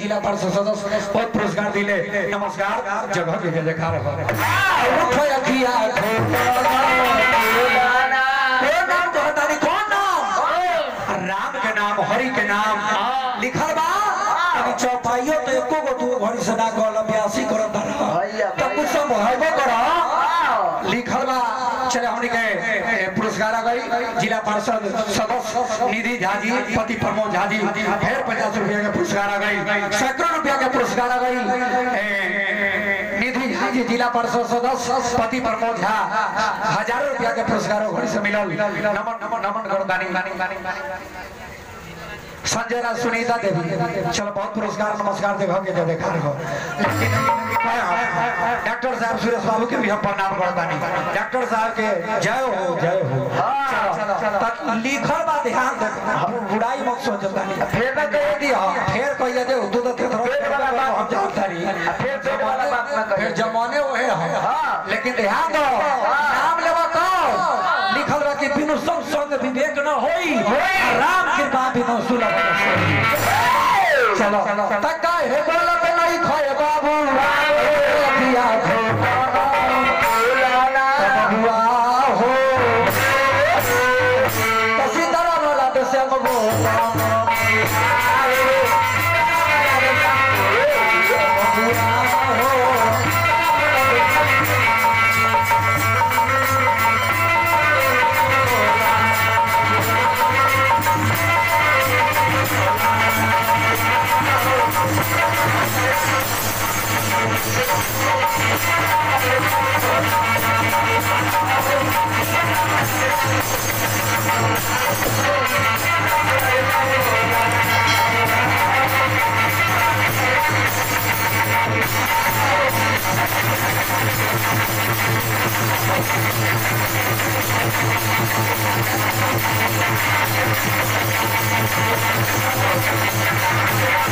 जिला परिषद सदस्य बहुत पुरस्कार दिले। नमस्कार जगह के देखा रहे राम के नाम हरि के नाम लिखल बा चौपाइयो तो एको गो दू घड़ी से ना कहल 82 करत तब कुछ सब होइबो कर लिखल बा। चले हमनी के पुरस्कार आ गई जिला परिषद सदस्य निधि झा जी पति प्रमोद झा जी फिर 50 रुपया के पुरस्कार आ गई। सैकड़ों रुपया के पुरस्कार आ गई निधि झा जी जिला परिषद सदस्य पति प्रमोद झा हजारों रुपया के पुरस्कार घड़ी से मिलल। नमन करतानी संजय राज सुनीता देवी चलो बहुत पुरस्कार नमस्कार देखो के देखा रहो। डॉक्टर साहब सुरेश बाबू के भी हम प्रणाम करता नहीं। डॉक्टर साहब के जय हो लिखल बा ध्यान दे बुराई मत सोचता नहीं फिर ना कह दिया फिर कहिए दे तू तो हम जानता नहीं फिर जमाने वो है लेकिन ध्यान दो नाम लेवा कहो लिखल बा कि बिनु संग विवेक न होई राम कृपा बिनु सुलभ चलो तक है बोला तो नहीं खोए बाबू दिया हो बबुआ हो कसी तरह वाला तो से We'll be right back.